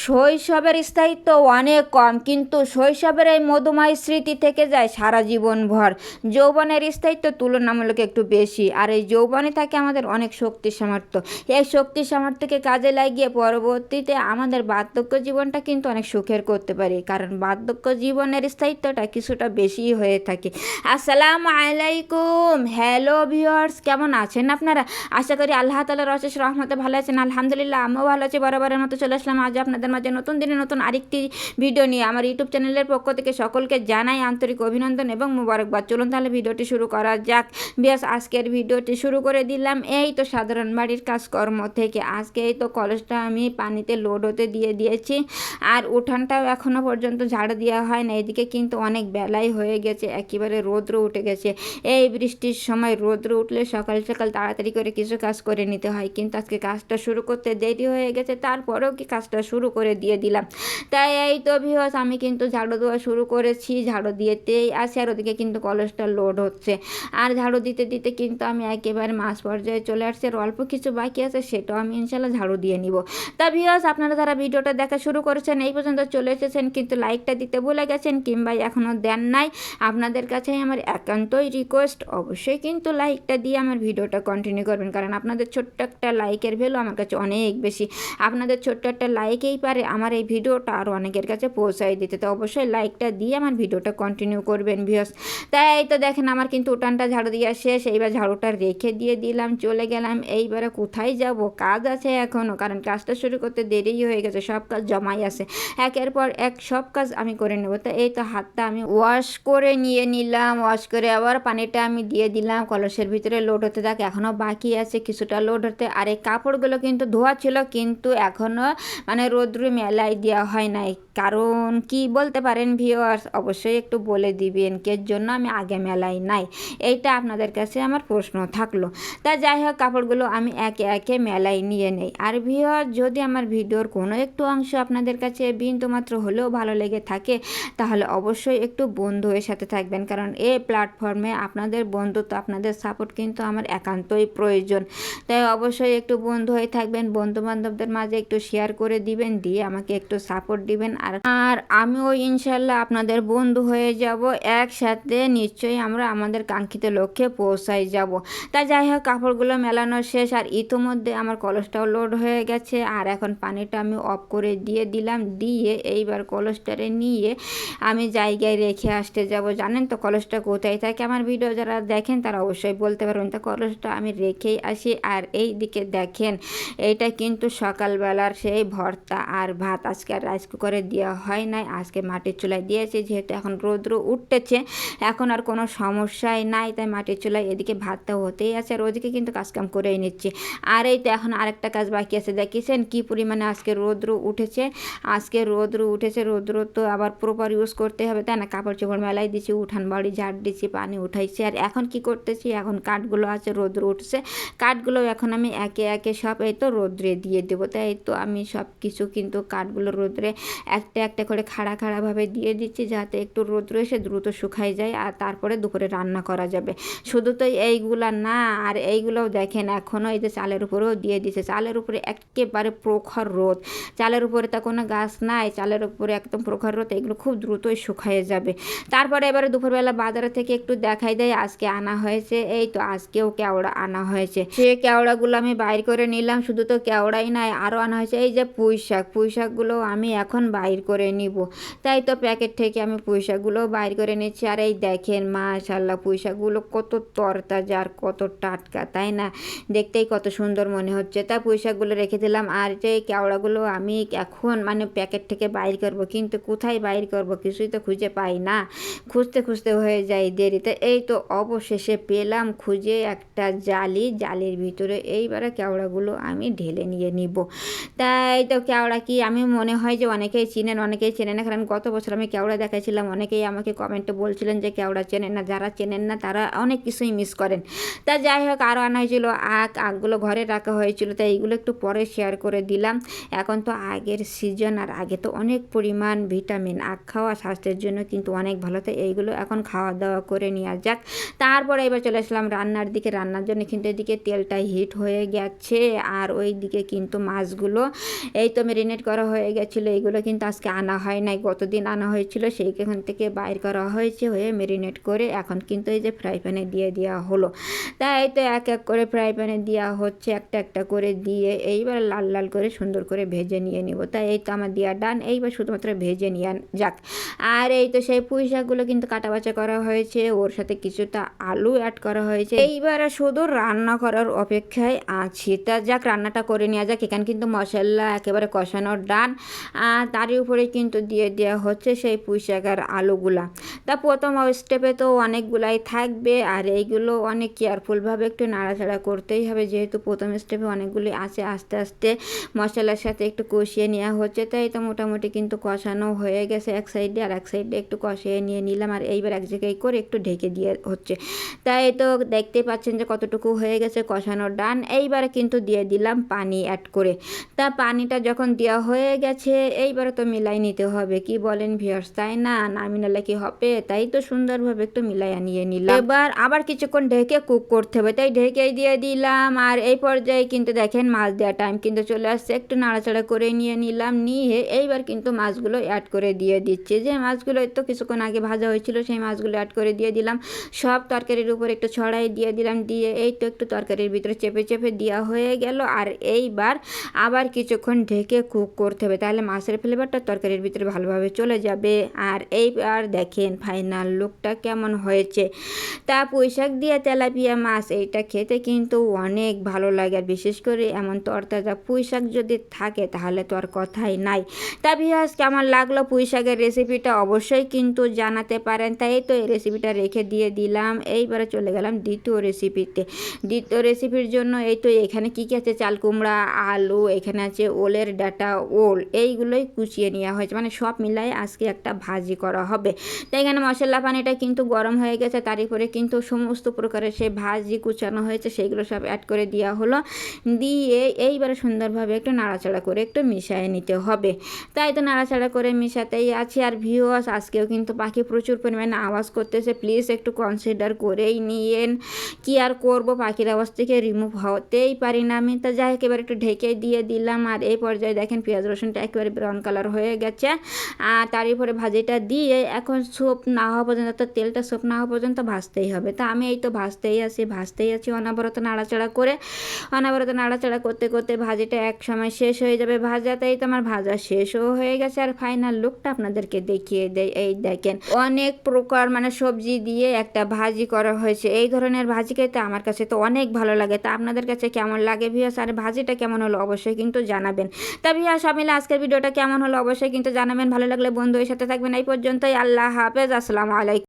শৈশবের স্থায়িত্ব অনেক কম, কিন্তু শৈশবের এই মধুময় স্মৃতি থেকে যায় সারা জীবনভর। যৌবনের স্থায়িত্ব তুলনামূলক একটু বেশি, আর এই যৌবনে থাকে আমাদের অনেক শক্তি সামর্থ্য। এই শক্তি সামর্থ্যকে কাজে লাগিয়ে পরবর্তীতে আমাদের বার্ধক্য জীবনটা কিন্তু অনেক সুখের করতে পারি, কারণ বার্ধক্য জীবনের স্থায়িত্বটা কিছুটা বেশি হয়ে থাকে। আসসালামু আলাইকুম, হ্যালো ভিউয়ার্স, কেমন আছেন আপনারা? আশা করি আল্লাহ তাআলার অশেষ রহমতে ভালো আছেন। আলহামদুলিল্লাহ, আমিও ভালো আছি। বরাবরের মতো চলে আসলাম আজ আপনাদের মাঝে নতুন দিনে নতুন আরেকটি ভিডিও নিয়ে। আমার ইউটিউব চ্যানেলের পক্ষ থেকে সকলকে জানাই আন্তরিক অভিনন্দন এবং মুবারকবাদ। চলুন তাহলে ভিডিওটি শুরু করা যাক। বেশ, আজকের ভিডিওটি শুরু করে দিলাম এই তো সাধারণ বাড়ির কাজকর্ম থেকে। আজকে এই তো কলসটা আমি পানিতে লোড হতে দিয়ে দিয়েছি, আর উঠানটাও এখনও পর্যন্ত ঝাড়ু দেওয়া হয় না। এদিকে কিন্তু অনেক বেলাই হয়ে গেছে, একেবারে রৌদ্র উঠে গেছে। এই বৃষ্টির সময় রৌদ্র উঠলে সকাল সকাল তাড়াতাড়ি করে কিছু কাজ করে নিতে হয়, কিন্তু আজকে কাজটা শুরু করতে দেরি হয়ে গেছে, তারপরেও কি কাজটা শুরু করে দিয়ে দিলাম। তাই এই তো ভিউয়ার্স, আমি কিন্তু ঝাড়ু দেওয়া শুরু করেছি, ঝাড়ু দিয়েতেই আসি, আর ওদিকে কিন্তু কলসটা লোড হচ্ছে। আর ঝাড়ু দিতে দিতে কিন্তু আমি একেবারে মাঝ পর্যায়ে চলে আসছি, আর অল্প কিছু বাকি আছে, সেটাও আমি ইনশাল্লাহ ঝাড়ু দিয়ে নিব। তা ভিউয়ার্স, আপনারা যারা ভিডিওটা দেখা শুরু করেছেন, এই পর্যন্ত চলে এসেছেন কিন্তু লাইকটা দিতে ভুলে গেছেন, কিংবা এখনও দেন নাই, আপনাদের কাছে আমার একান্তই রিকোয়েস্ট, অবশ্যই কিন্তু লাইকটা দিয়ে আমার ভিডিওটা কন্টিনিউ করবেন, কারণ আপনাদের ছোট্ট একটা লাইকের ভ্যালু আমার কাছে অনেক বেশি। আপনাদের ছোট্ট একটা লাইকেই পারে আমার এই ভিডিওটা আরও অনেকের কাছে পৌঁছাই দিতে। তো অবশ্যই লাইকটা দিয়ে আমার ভিডিওটা কন্টিনিউ করবেন ভিউয়ার্স। তাই এই তো দেখেন, আমার কিন্তু উঠানটা ঝাড়ু দেওয়া শেষ। এইবার ঝাড়ুটা রেখে দিয়ে দিলাম, চলে গেলাম। এইবারে কোথায় যাব, কাজ আছে এখনও, কারণ কাজটা শুরু করতে দেরি হয়ে গেছে, সব কাজ জমাই আছে, একের পর এক সব কাজ আমি করে নেব। তো এই তো হাতটা আমি ওয়াশ করে নিয়ে নিলাম, ওয়াশ করে আবার পানিটা আমি দিয়ে দিলাম। কলসের ভিতরে লোড হতে থাকে, এখনও বাকি আছে কিছুটা লোড হতে। আর এই কাপড়গুলো কিন্তু ধোয়া ছিল, কিন্তু এখনও মানে রোদ্রে মেলাই দেওয়া হয় নাই। কারণ কি বলতে পারেন ভিউয়ার্স, অবশ্যই একটু বলে দিবেন কের জন্য আমি আগে মেলাই নাই, এইটা আপনাদের কাছে আমার প্রশ্ন থাকলো। তা যাই হোক, কাপড়গুলো আমি একে একে মেলাই নিয়ে নেই। আর ভিউয়ার্স, যদি আমার ভিডিওর কোনো একটু অংশ আপনাদের কাছে বিন্দুমাত্র হলেও ভালো লেগে থাকে, তাহলে অবশ্যই একটু বন্ধুদের সাথে থাকবেন, কারণ এই প্ল্যাটফর্মে আপনাদের বন্ধুত্ব, আপনাদের সাপোর্ট কিন্তু আমার একান্তই প্রয়োজন। তাই অবশ্যই একটু বন্ধু হয়ে থাকবেন, বন্ধু বান্ধবদের মাঝে একটু শেয়ার করে দিবেন, দিয়ে আমাকে একটু সাপোর্ট দিবেন। আর আমিও ইনশাল্লাহ আপনাদের বন্ধু হয়ে যাব, একসাথে নিশ্চয়ই আমরা আমাদের কাঙ্ক্ষিত লক্ষ্যে পৌঁছাই যাব। তা যাই হোক, কাপড়গুলো মেলানো শেষ, আর ইতোমধ্যে আমার কলসটাও লোড হয়ে গেছে। আর এখন পানিটা আমি অফ করে দিয়ে দিলাম, দিয়ে এইবার কলসটারে নিয়ে আমি জায়গায় রেখে আসতে যাব। জানেন তো কলসটা কোথায় থাকে? আমার ভিডিও যারা দেখেন তারা অবশ্যই বলতে পারবেন। তো কলসটা আমি রেখেই আসি। আর এই দিকে দেখেন, এইটা কিন্তু সকালবেলার সেই ভর্তা আর ভাত, আজকে আর রাইস কুকারে দেওয়া হয় নাই, আজকে মাটির চুলায় দিয়েছি, যেহেতু এখন রৌদ্র উঠতেছে, এখন আর কোনো সমস্যাই নাই, তাই মাটির চুলায় এদিকে ভাতটা হতেই আছে, আর ওদিকে কিন্তু কাজকাম করেই নিচ্ছি। আর এই তো এখন আরেকটা কাজ বাকি আছে, দেখেছেন কি পরিমাণে আজকে রৌদ্র উঠেছে। আজকে রৌদ্র উঠেছে, রৌদ্র তো আবার প্রপার ইউজ করতে হবে, তাই না? কাপড় চোপড় মেলাই দিচ্ছি, উঠান বাড়ি ঝাড় দিচ্ছি, পানি উঠাইছি। আর এখন কি করতেছি, এখন কাঠগুলো আছে, রৌদ্র উঠছে, কাঠগুলো এখন আমি একে একে সব এই তো রৌদ্রে দিয়ে দেবো। তাই তো আমি সব কিছু কিন্তু কাঠগুলো রৌদ্রে একটা একটা করে খাড়া খাড়াভাবে দিয়ে দিচ্ছি, যাতে একটু রৌদ্র এসে দ্রুত শুকাই যায়, আর তারপরে দুপুরে রান্না করা যাবে। শুধু তো এইগুলা না, আর এইগুলোও দেখেন এখনও এই যে চালের উপরেও দিয়ে দিছে, চালের উপরে একেবারে প্রখর রোদ, চালের উপরে তা কোনো গাছ নাই, চালের উপরে একদম প্রখর রোদ, এগুলো খুব দ্রুতই শুকাইয়ে যাবে। তারপরে এবারে দুপুরবেলা বাজারে থেকে একটু দেখাই দেয়, আজকে আনা হয়েছে, এই তো আজকেও কেওড়া আনা হয়েছে। সে কেওড়াগুলো আমি বাইর করে নিলাম, শুধু তো কেওড়াই নাই, আরও আনা হয়েছে এই যে পুঁই শাক, পুঁই শাকগুলো আমি এখন বাইর করে নিব। তাই তো প্যাকেট থেকে আমি পুঁই শাকগুলোও বাইর করে নিচ্ছি। আর এই দেখেন মাশাআল্লাহ, পুঁই শাকগুলো কত তরতাজা আর কত টাটকা, তাই না? দেখতেই কত সুন্দর মনে হচ্ছে। তা পুঁই শাকগুলো রেখে দিলাম। আর যে কেওড়াগুলো আমি এখন মানে প্যাকেট থেকে বাইর করব, কিন্তু কোথায় বাইর করব কিছুই তো খুঁজে পাই না, খুঁজতে খুঁজতে হয়ে যায় দেরিতে। এই তো অবশেষে পেলাম খুঁজে একটা জালি, জালির ভিতরে এইবারে কেওড়াগুলো আমি ঢেলে নিয়ে নিব। তাই তো কেওড়া কি আমি মনে হয় যে অনেকেই চিনেন, অনেকেই চেনেন না, কারণ গত বছর আমি কেওড়া দেখাইছিলাম, অনেকেই আমাকে কমেন্টে বলছিলেন যে কেওড়া চেনেন না। যারা চেনেন না তারা অনেক কিছুই মিস করেন। তা যাই হোক, আরও আনা হয়েছিল আগগুলো ঘরে রাখা হয়েছিল, তাই এইগুলো একটু পরে শেয়ার করে দিলাম। এখন তো আগের সিজন, আর আগে তো অনেক পরিমাণ ভিটামিন, আখ খাওয়া স্বাস্থ্যের জন্য কিন্তু অনেক ভালো, তাই এইগুলো এখন খাওয়া দাওয়া করে নেওয়া যাক। তারপরে এবার চলে আসলাম রান্নার দিকে। রান্নার জন্য কিন্তু এদিকে তেলটা হিট হয়ে গেছে, আর ওই দিকে কিন্তু মাছগুলো এই তো মেরিনেট ম্যারিনেট করা হয়ে গেছিলো, এইগুলো কিন্তু আজকে আনা হয় নাই, গতদিন আনা হয়েছিল, সেইখান থেকে বাইর করা হয়েছে, হয়ে ম্যারিনেট করে এখন কিন্তু এই যে ফ্রাই প্যানে দিয়ে দেওয়া হলো। তাই তো এক এক করে ফ্রাই প্যানে দেওয়া হচ্ছে, একটা একটা করে দিয়ে এইবার লাল লাল করে সুন্দর করে ভেজে নিয়ে নিব। তাই এই তো আমার দেওয়া ডান, এইবার শুধুমাত্র ভেজে নিয়ে যাক। আর এই তো সেই পুঁই শাকগুলো কিন্তু কাটা বাছা করা হয়েছে, ওর সাথে কিছুটা আলু অ্যাড করা হয়েছে। এইবার শুধু রান্না করার অপেক্ষায় আছি। তা যাক, রান্নাটা করে নেওয়া যাক। এখানে কিন্তু মশলা একেবারে কষানোর ডান, আর তারই উপরে কিন্তু দিয়ে দেওয়া হচ্ছে সেই পুঁই শাক আর আলুগুলা। তা প্রথম স্টেপে তো অনেকগুলাই থাকবে, আর এইগুলো অনেক কেয়ারফুলভাবে একটু নাড়াচাড়া করতেই হবে, যেহেতু প্রথম স্টেপে অনেকগুলি আছে। আস্তে আস্তে মশলার সাথে একটু কষিয়ে নেওয়া হচ্ছে। তাই তো মোটামুটি কিন্তু কষানো হয়ে গেছে এক সাইডে, আর এক সাইডে একটু কষিয়ে নিয়ে নিলাম, আর এইবার এক জায়গায় করে একটু ঢেকে দিয়ে হচ্ছে। তাই তো দেখতে পাচ্ছেন যে কতটুকু হয়ে গেছে কষানোর ডান। এইবারে কিন্তু দিয়ে দিলাম পানি অ্যাড করে। তা পানিটা যখন দেওয়া হয়ে গেছে, এইবারে তো মিলাই নিতে হবে, কি বলেন ভিউয়ার্স, তাই না? না মিলালে কি হবে? তাই তো সুন্দরভাবে একটু মিলাইয়া নিয়ে নিলাম। এবার আবার কিছুক্ষণ ঢেকে কুক করতে হবে, তাই ঢেকেই দিয়ে দিলাম। আর এই পর্যায়ে কিন্তু দেখেন মাছ দেওয়ার টাইম কিন্তু চলে আসছে, একটু নাড়াচাড়া করে নিয়ে নিলাম, নিয়ে এইবার কিন্তু মাছগুলো অ্যাড করে দিয়ে দিচ্ছি। যে মাছগুলো তো কিছুক্ষণ আগে ভাজা হয়েছিল সেই মাছগুলো অ্যাড করে দিয়ে দিলাম, সব তরকারির উপর একটু ছড়াই দিয়ে দিলাম, দিয়ে এই তো একটু তরকারির ভিতরে চেপে চেপে দেওয়া হয়ে গেল। আর এইবার আবার কিছুক্ষণ ঢেকে কুক করতে হবে, তাহলে মাছের ফ্লেভারটা তরকারির ভিতরে ভালোভাবে চলে যাবে। আর এইবার দেখেন ফাইনাল লুকটা কেমন হয়েছে। তা পুঁই শাক দিয়ে তেলাপিয়া মাছ, এইটা খেতে কিন্তু অনেক ভালো লাগে, আর বিশেষ করে এমন তরতাজা পুঁই শাক যদি থাকে তাহলে তো আর কথাই নাই। তা ভিউয়ার্স, কেমন লাগলো পুঁই শাকের রেসিপিটা অবশ্যই কিন্তু জানাতে পারেন। তাই তো এই রেসিপিটা রেখে দিয়ে দিলাম। এইবারে চলে গেলাম দ্বিতীয় রেসিপিতে। দ্বিতীয় রেসিপির জন্য এই তো এখানে কী কী আছে, চাল কুমড়া, আলু, এখানে আছে ওলের ডাঁটা, ওল, এইগুলোই কুচিয়ে নেওয়া হয়েছে, মানে সব মিলাই আজকে একটা ভাজি করা হবে। তাই এখানে মশলা পানিটা কিন্তু গরম হয়ে গেছে, তার উপরে কিন্তু সমস্ত প্রকারের সে ভাজি কুচানো হয়েছে সেইগুলো সব অ্যাড করে দেওয়া হলো। দিয়ে এইবারে সুন্দরভাবে একটু নাড়াচাড়া করে একটু মিশিয়ে নিতে হবে। তাই তো নাড়াচাড়া করে মিশাতেই আছি। আর ভিউয়ার্স, আজকেও কিন্তু পাখি প্রচুর পরিমাণে আওয়াজ করতেছে, প্লিজ একটু কনসিডার করেই নিয়েন। কি আর করব, পাখির আওয়াজ থেকে রিমুভ হতেই পারি না আমি। তা যাই হোক, এবার একটু ঢেকে দিয়ে দিলাম। আর এই পর্যায়ে দেখেন পেঁয়াজ রসুনটা একেবারে ব্রাউন কালার হয়ে গেছে। আর তার উপরে ভাজিটা দিয়ে এখন সোপ না হওয়া পর্যন্ত, তো তেলটা সোপ না হওয়া পর্যন্ত ভাজতেই হবে। তা আমি এই তো ভাজতেই আছি অনবরত নাড়াচাড়া করে। অনবরত নাড়াচাড়া করতে করতে ভাজিটা এক সময় শেষ হয়ে যাবে ভাজাতেই। তো আমার ভাজা শেষও হয়ে গেছে। আর ফাইনাল লুকটা আপনাদেরকে দেখিয়ে দেয়, এই দেখেন অনেক প্রকার মানে সবজি দিয়ে একটা ভাজি করা হয়েছে। এই ধরনের ভাজি খেতে আমার কাছে তো অনেক ভালো লাগে। তা আপনাদের কাছে কেমন লাগে ভিউয়ার্স, আর ভাজিটা কেমন হলো অবশ্যই কিন্তু জানাবেন। তা ভিউয়ার্স, সব মিলে আজকের ভিডিওটা কেমন হলো অবশ্যই কিন্তু জানাবেন। ভালো লাগলে বন্ধুদের সাথে থাকবেন। এই পর্যন্তই, আল্লাহ হাফেজ, আসসালামু আলাইকুম।